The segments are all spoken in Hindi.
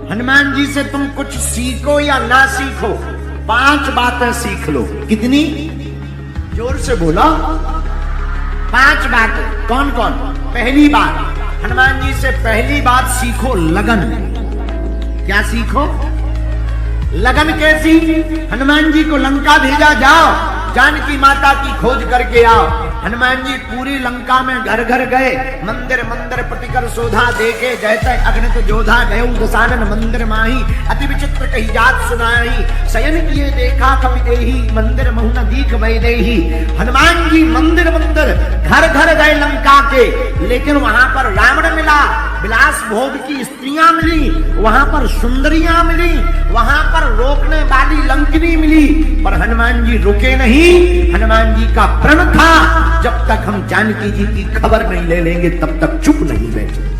हनुमान जी से तुम कुछ सीखो या ना सीखो, 5 बातें सीख लो। कितनी? जोर से बोलो। 5 बातें। कौन कौन? पहली बात, हनुमान जी से पहली बात सीखो लगन। क्या सीखो? लगन कैसी? हनुमान जी को लंका भेजा, जाओ जानकी माता की खोज करके आओ। हनुमान जी पूरी लंका में घर घर गए, मंदिर मंदिर प्रतिकर शोधा देखे, जैसे अग्नित जोधा गए दशानन मंदिर माही, अति विचित्र कही जात सुनाई, शयन किए देखा कवि देही, मंदिर महु न दीख वैदेही। हनुमान जी मंदिर मंदिर घर घर गए लंका के, लेकिन वहां पर रावण मिला, विलास भोग की स्त्रियां मिली, वहां पर सुंदरियां मिली, वहां पर रोकने वाली लंकिनी मिली, पर हनुमान जी रुके नहीं। हनुमान जी का प्रण था, जब तक हम जानकी जी की खबर नहीं ले लेंगे तब तक चुप नहीं बैठेंगे।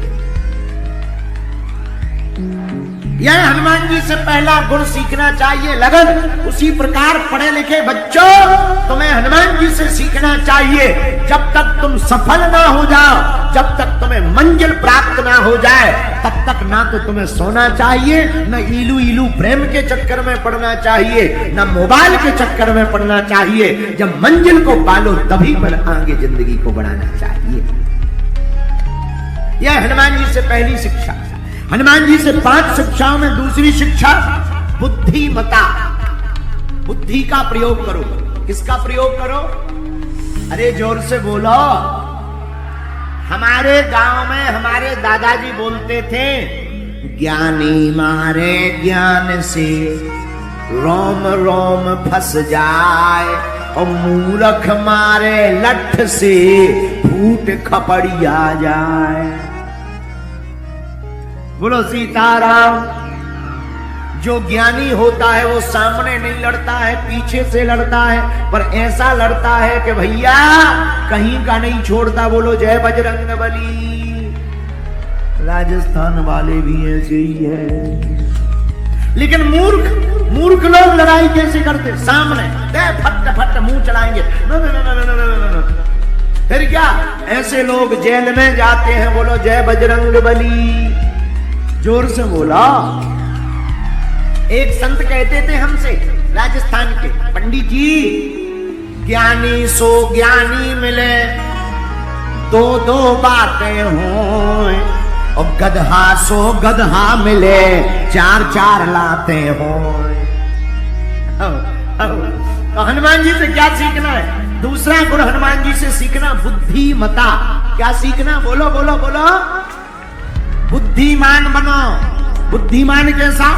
यह हनुमान जी से पहला गुण सीखना चाहिए, लगन। उसी प्रकार पढ़े लिखे बच्चों, तुम्हें हनुमान जी से सीखना चाहिए। जब तक तुम सफल ना हो जाओ, जब तक तुम्हें मंजिल प्राप्त ना हो जाए, तब तक ना तो तुम्हें सोना चाहिए, न इलू इलू प्रेम के चक्कर में पड़ना चाहिए, न मोबाइल के चक्कर में पड़ना चाहिए। जब मंजिल को पालो तभी पर आगे जिंदगी को बढ़ाना चाहिए। यह हनुमान जी से पहली शिक्षा। हनुमान जी से 5 शिक्षाओं में दूसरी शिक्षा, बुद्धिमता। बुद्धि का प्रयोग करो। किसका प्रयोग करो? अरे जोर से बोलो। हमारे गांव में हमारे दादाजी बोलते थे, ज्ञानी मारे ज्ञान से रोम रोम फंस जाए, और मूर्ख मारे लठ से फूट खपड़िया जाए। बोलो सीताराम। जो ज्ञानी होता है वो सामने नहीं लड़ता है, पीछे से लड़ता है, पर ऐसा लड़ता है कि भैया कहीं का नहीं छोड़ता। बोलो जय बजरंगबली। राजस्थान वाले भी ऐसे ही है। लेकिन मूर्ख लोग लड़ाई कैसे करते? सामने फट फट मुंह चलाएंगे। फिर क्या? ऐसे लोग जेल में जाते हैं। बोलो जय बजरंगबली। जोर से बोला। एक संत कहते थे हमसे, राजस्थान के, पंडित जी, ज्ञानी सो ज्ञानी मिले, 2 बातें हों, और गधा सो गधा मिले, 4 लाते हों। तो हनुमान जी से क्या सीखना है? दूसरा गुण हनुमान जी से सीखना, बुद्धिमता। क्या सीखना? बोलो बोलो बोलो। बुद्धिमान बनो। बुद्धिमान कैसा?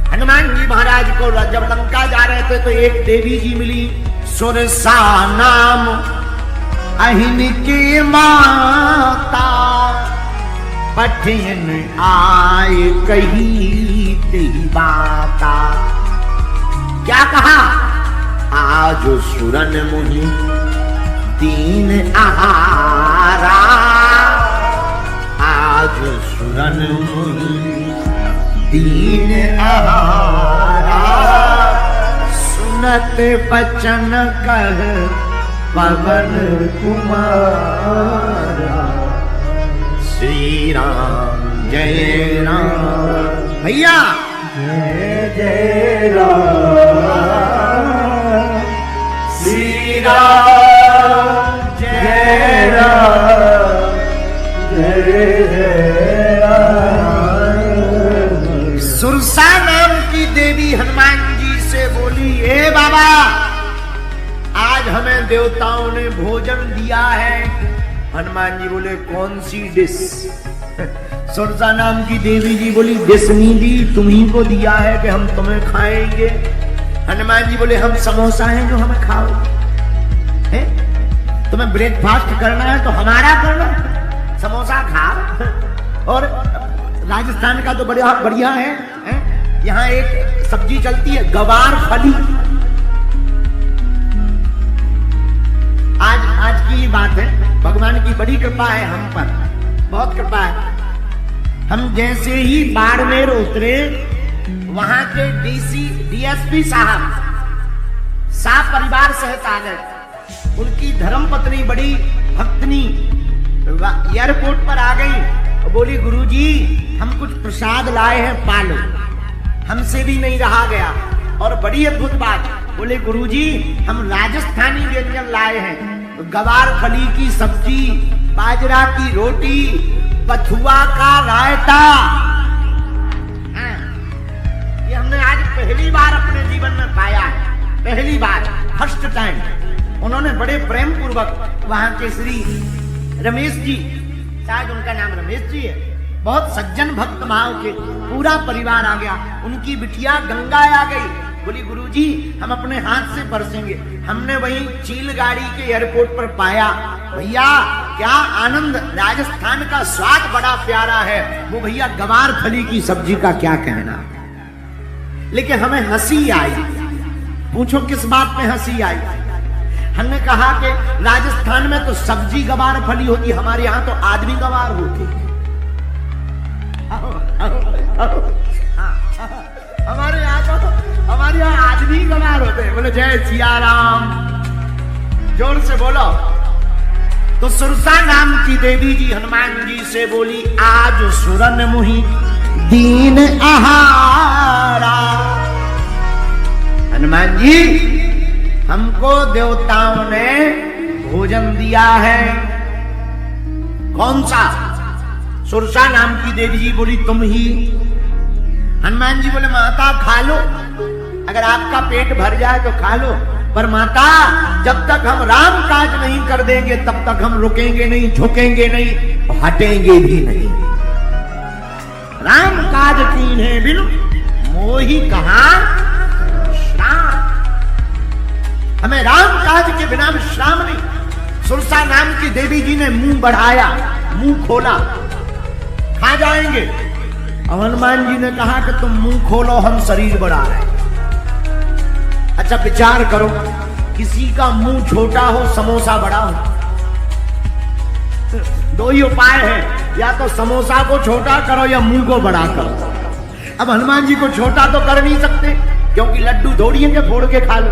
हनुमान जी महाराज को जब लंका जा रहे थे तो एक देवी जी मिली, सुरसा नाम अहिन की माता, पठिन आए कही तेरी बाता। क्या कहा? आज सुरन मुहि दीन आहारा, आज सुरन मुहि दीन आहारा, सुनत बचन कह पवन कुमारा। श्री राम जय राम। भैया जय जय राम। श्री राम जय राम, जय जय राम। सुरसा नाम की देवी हनुमान जी से बोली, ए बाबा, आज हमें देवताओं ने भोजन दिया है। हनुमान जी बोले, कौन सी डिश? सुरसा नाम की देवी जी बोली, डिश नहीं दी, तुम्ही को दिया है कि हम तुम्हें खाएंगे। हनुमान जी बोले, हम समोसा हैं जो हमें खाओ है? तुम्हें ब्रेकफास्ट करना है तो हमारा करना, समोसा खाओ। और राजस्थान का तो बढ़िया है? यहाँ एक सब्जी चलती है, गवार फली। आज की बात है, भगवान की बड़ी कृपा है हम पर, बहुत कृपा है। हम जैसे ही बाड़मेर उतरे, वहां के डीएसपी साहब परिवार सहित आ गए। उनकी धर्मपत्नी बड़ी भक्तनी एयरपोर्ट पर आ गई। और बोली गुरुजी हम कुछ प्रसाद लाए हैं, पालो। हमसे भी नहीं रहा गया। और बड़ी अद्भुत बात, बोले गुरुजी हम राजस्थानी व्यंजन लाए हैं, गवार फली की सब्जी, बाजरा की रोटी, बथुआ का रायता। ये हमने आज पहली बार अपने जीवन में पाया है, पहली बार, फर्स्ट टाइम। उन्होंने बड़े प्रेम पूर्वक वहां के श्री रमेश जी, शायद उनका नाम रमेश जी है, बहुत सज्जन भक्त भाव के, पूरा परिवार आ गया। उनकी बिटिया गंगा आ गई, बोली गुरुजी हम अपने हाथ से बरसेंगे। हमने वही चील गाड़ी के एयरपोर्ट पर पाया। भैया क्या आनंद, राजस्थान का स्वाद बड़ा प्यारा है। वो भैया गवार फली की सब्जी का क्या कहना। लेकिन हमें हंसी आई। पूछो किस बात में हंसी आई। हमने कहा कि राजस्थान में तो सब्जी गवार फली होती, हमारे यहाँ तो आदमी गवार होते। हमारे यहाँ आदमी गवार होते हैं। बोले जय सिया राम, जोर से बोलो। तो सुरसा नाम की देवी जी हनुमान जी से बोली, आज सुरन मुहि दीन आहारा। हनुमान जी हमको देवताओं ने भोजन दिया है। कौन सा? सुरसा नाम की देवी जी बोली तुम ही। हनुमान जी बोले माता खा लो, अगर आपका पेट भर जाए तो खा लो, पर माता जब तक हम राम काज नहीं कर देंगे तब तक हम रुकेंगे नहीं, झुकेंगे नहीं, हटेंगे भी नहीं। राम काज तीन है बिनु मोहि कहा श्राम। हमें राम काज के बिना विश्राम नहीं। सुरसा नाम की देवी जी ने मुंह बढ़ाया, मुंह खोला, खा जाएंगे। और हनुमान जी ने कहा कि तुम मुंह खोलो, हम शरीर बढ़ा रहे हैं। अच्छा विचार करो, किसी का मुंह छोटा हो, समोसा बड़ा हो, दो ही उपाय है, या तो समोसा को छोटा करो या मुंह को बड़ा करो। अब हनुमान जी को छोटा तो कर नहीं सकते क्योंकि लड्डू थोड़ी है कि फोड़ के खा लो,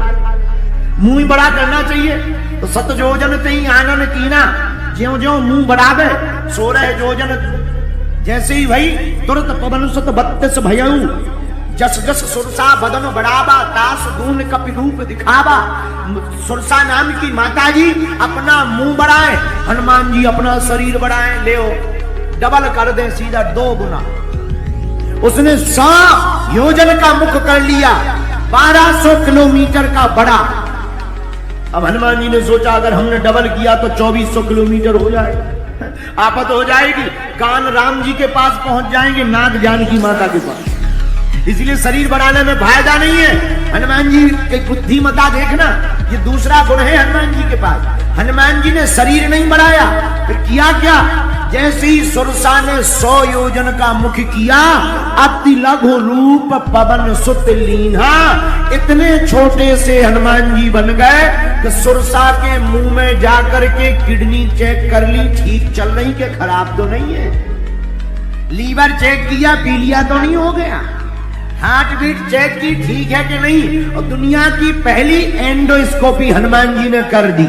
मुंह ही बड़ा करना चाहिए। तो 7 जोजन तेई आनन कीना, ज्यों ज्यों मुंह बढ़ावे 16 जोजन। जैसे ही भाई तुरंत पवन सुत 32 भयऊ, जस जस सुरसा बदन बढ़ावा, तास दून कपि रूप दिखावा। सुरसा नाम की माता जी अपना मुंह बढ़ाए, हनुमान जी अपना शरीर बढ़ाए। ले डबल कर दे, सीधा 2 गुना। उसने 100 योजन का मुख कर लिया, 1200 किलोमीटर का बड़ा। अब हनुमान जी ने सोचा अगर हमने डबल किया तो 2400 किलोमीटर हो जाएगा, आफत हो जाएगी। कान राम जी के पास पहुंच जाएंगे, नाक जानकी माता के पास। इसलिए शरीर बढ़ाने में फायदा नहीं है। हनुमान जी की बुद्धिमता देखना, ये दूसरा गुण है हनुमान जी के पास। हनुमान जी ने शरीर नहीं बढ़ाया, फिर किया क्या? जैसे ही सुरसा ने 100 योजन का मुख किया, अति लघु रूप पवन सुत लीन्हा। इतने छोटे से हनुमान जी बन गए कि सुरसा के मुंह में जाकर के किडनी चेक कर ली, ठीक चल रही के खराब तो नहीं है। लीवर चेक किया, पीलिया तो नहीं हो गया। हार्ट बीट चेक की, ठीक है कि नहीं। और दुनिया की पहली एंडोस्कोपी हनुमान जी ने कर दी।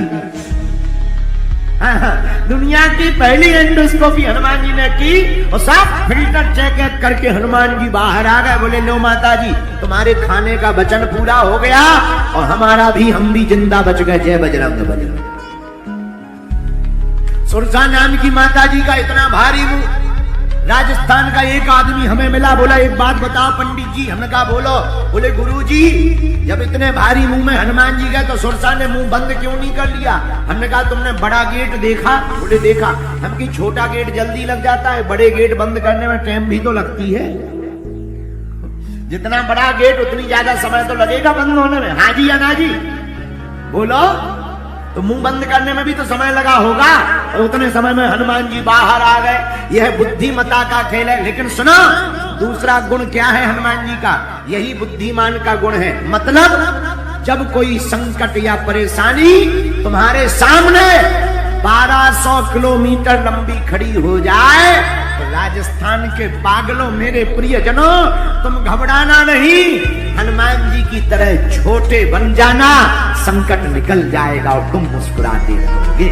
दुनिया की पहली एंडोस्कोपी हनुमान जी ने की और सब फिल्टर चेक करके हनुमान जी बाहर आ गए। बोले लो माता जी तुम्हारे खाने का वचन पूरा हो गया और हमारा भी, हम भी जिंदा बच गए। जय बजरंग बली। सुरसा नाम की माता जी का इतना भारी मुंह। राजस्थान का एक आदमी हमें मिला, बोला एक बात बताओ पंडित जी। हमने कहा बोलो। बोले गुरुजी जब इतने भारी मुंह में हनुमान जी गए तो सुरसा ने मुंह बंद क्यों नहीं कर लिया? हमने कहा तुमने बड़ा गेट देखा? बोले देखा। हम की छोटा गेट जल्दी लग जाता है, बड़े गेट बंद करने में टाइम भी तो लगती है। जितना बड़ा गेट उतनी ज्यादा समय तो लगेगा बंद होने में। हाँ जी या ना जी? बोलो। तो मुंह बंद करने में भी तो समय लगा होगा, और उतने समय में हनुमान जी बाहर आ गए। यह बुद्धिमता का खेल है। लेकिन सुनो, दूसरा गुण क्या है हनुमान जी का? यही बुद्धिमान का गुण है। मतलब जब कोई संकट या परेशानी तुम्हारे सामने 1200 किलोमीटर लंबी खड़ी हो जाए तो राजस्थान के पागलों, मेरे प्रियजनों, तुम घबराना नहीं, हनुमान जी की तरह छोटे बन जाना, संकट निकल जाएगा और तुम मुस्कुराते रहोगे।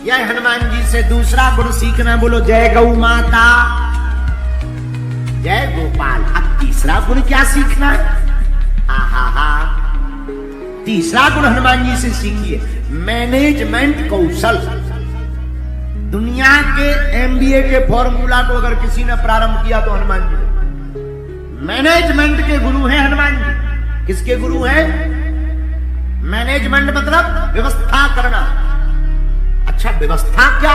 यह हनुमान जी से दूसरा गुण सीखना, बोलो जय गौ माता, जय गोपाल। अब तीसरा गुण क्या सीखना है? आहा, तीसरा गुण हनुमान जी से सीखिए, मैनेजमेंट कौशल। दुनिया के MBA के फॉर्मूला को अगर किसी ने प्रारंभ किया तो हनुमान जी। मैनेजमेंट के गुरु हैं हनुमान जी। किसके गुरु हैं? मैनेजमेंट मतलब व्यवस्था करना। अच्छा, व्यवस्था क्या?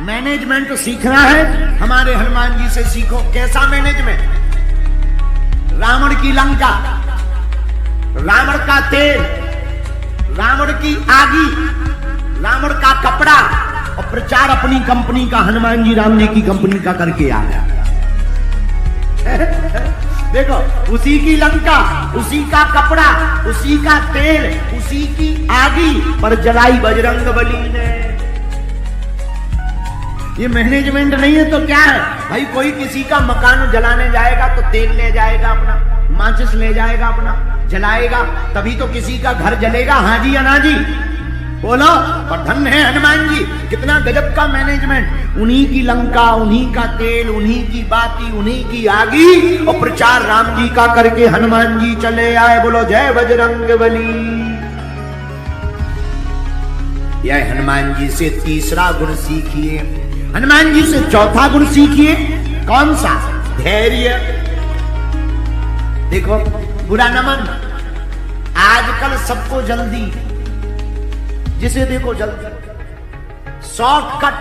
मैनेजमेंट सीखना है, हमारे हनुमान जी से सीखो। कैसा मैनेजमेंट? रावण की लंका, रावण का तेल, रावण की आगी, रावण का कपड़ा, और प्रचार अपनी कंपनी का, हनुमान जी राम जी की कंपनी का करके आ गया। देखो, उसी की लंका, उसी का कपड़ा, उसी का तेल, उसी की आगी, पर जलाई बजरंगबली ने। ये मैनेजमेंट नहीं है तो क्या है भाई? कोई किसी का मकान जलाने जाएगा तो तेल ले जाएगा अपना, माचिस ले जाएगा अपना, जलाएगा, तभी तो किसी का घर जलेगा। हाँ जी या ना जी? बोलो। पर धन्य है हनुमान जी, कितना गजब का मैनेजमेंट। उन्हीं की लंका, उन्हीं का तेल, उन्हीं की बाती, उन्हीं की आगी, और प्रचार राम जी का करके हनुमान जी चले आए। बोलो जय बजरंगबली। यह हनुमान जी से तीसरा गुण सीखिए। हनुमान जी से चौथा गुण सीखिए। कौन सा? धैर्य। देखो, बुरा न मान, आजकल सबको जल्दी, जिसे देखो जल्दी, शॉर्टकट।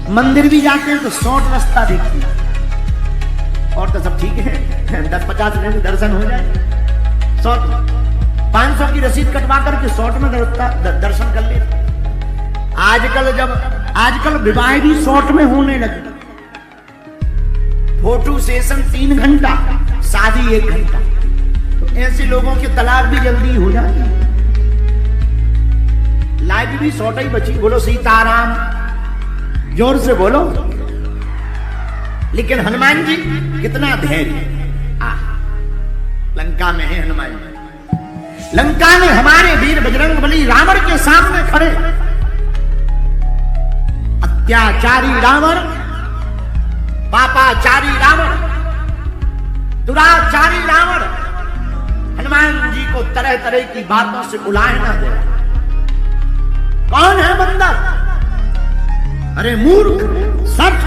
मंदिर भी जाते हैं तो शॉर्ट रास्ता देखते हैं, और तो सब ठीक है, 10-50 मिनट में दर्शन हो जाए। शॉर्ट 500 की रसीद कटवा करके शॉर्ट में दर्शन कर ले। आजकल विवाह भी शॉर्ट में होने लगे। फोटो सेशन 3 घंटा, शादी 1 घंटा। तो ऐसे लोगों की तलाक भी जल्दी हो जाती। लाइफ भी शॉर्ट ही बची। बोलो सीताराम, जोर से बोलो। लेकिन हनुमान जी कितना धैर्य। लंका में है हनुमान जी। लंका में हमारे वीर बजरंगबली रावण के सामने खड़े। अत्याचारी रावण, पापाचारी रावण, दुराचारी रावण हनुमान जी को तरह तरह की बातों से उलाए ना दे। कौन है बंदर? अरे मूर्ख, सच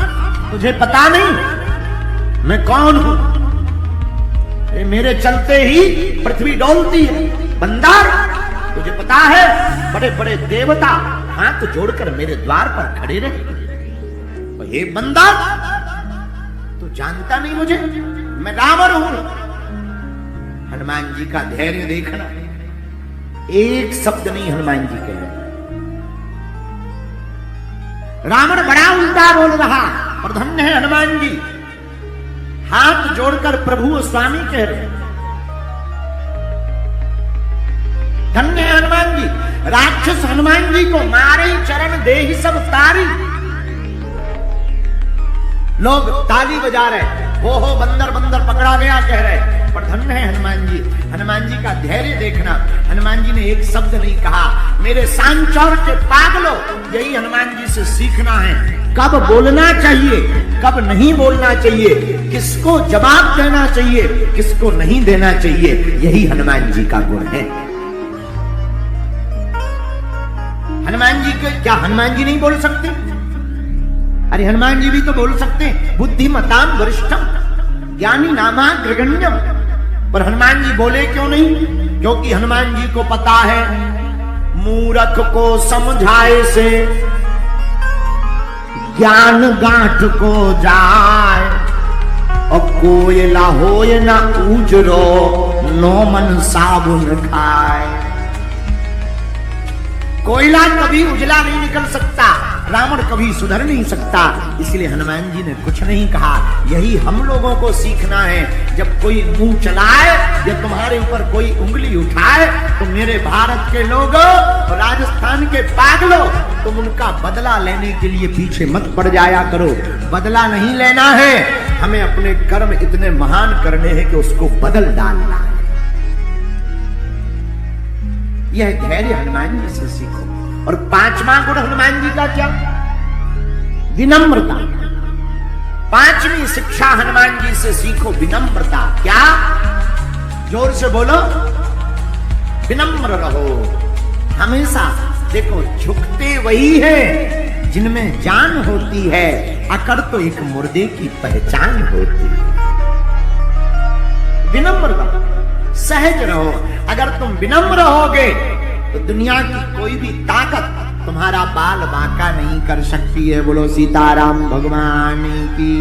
तुझे पता नहीं मैं कौन हूं? अरे मेरे चलते ही पृथ्वी डोलती है। बंदर, तुझे पता है बड़े बड़े देवता हाथ जोड़कर मेरे द्वार पर खड़े रहे। ये बंदर, तू जानता नहीं मुझे? मैं रावण हूं। हनुमान जी का धैर्य देखना, एक शब्द नहीं हनुमान जी कह रहे। रावण बड़ा उल्टा बोल रहा, और धन्य है हनुमान जी, हाथ जोड़कर प्रभु और स्वामी कह रहे। धन्य है हनुमान जी। राक्षस हनुमान जी को मारे चरण दे ही सब तारी। लोग ताली बजा रहे, हो बंदर बंदर पकड़ा गया कह रहे। पर धन्य है हनुमान जी। हनुमान जी का धैर्य देखना। हनुमान जी ने एक शब्द नहीं कहा। मेरे सांचौर के पागलों, यही हनुमान जी से सीखना है। कब बोलना चाहिए, कब नहीं बोलना चाहिए, किसको जवाब देना चाहिए, किसको नहीं देना चाहिए, यही हनुमान जी का गुण है। हनुमान जी के क्या हनुमान जी नहीं बोल सकते? अरे हनुमान जी भी तो बोल सकते हैं। बुद्धिमताम वरिष्ठम ज्ञानी नामाग्रगण्यम। पर हनुमान जी बोले क्यों नहीं? क्योंकि हनुमान जी को पता है मूर्ख को समझाए से ज्ञान गांठ को जाए, और कोयला होए ना उजरो नो मन साबुन खाए। कोयला कभी उजला नहीं निकल सकता, रावण कभी सुधर नहीं सकता। इसलिए हनुमान जी ने कुछ नहीं कहा। यही हम लोगों को सीखना है। जब कोई मुंह चलाए या तुम्हारे ऊपर कोई उंगली उठाए तो मेरे भारत के लोगों, राजस्थान के पागलों, तुम उनका बदला लेने के लिए पीछे मत पड़ जाया करो। बदला नहीं लेना है, हमें अपने कर्म इतने महान करने हैं कि उसको बदल डालना है। यह धैर्य हनुमान जी से सीखो। और पांचवा गुण हनुमान जी का क्या? विनम्रता। पांचवी शिक्षा हनुमान जी से सीखो, विनम्रता। क्या? जोर से बोलो, विनम्र रहो हमेशा। देखो, झुकते वही है जिनमें जान होती है, अकड़ तो एक मुर्दे की पहचान होती है। विनम्र रहो, सहज रहो। अगर तुम विनम्र रहोगे तो दुनिया की कोई भी ताकत तुम्हारा बाल बांका नहीं कर सकती है। बोलो सीताराम भगवान की।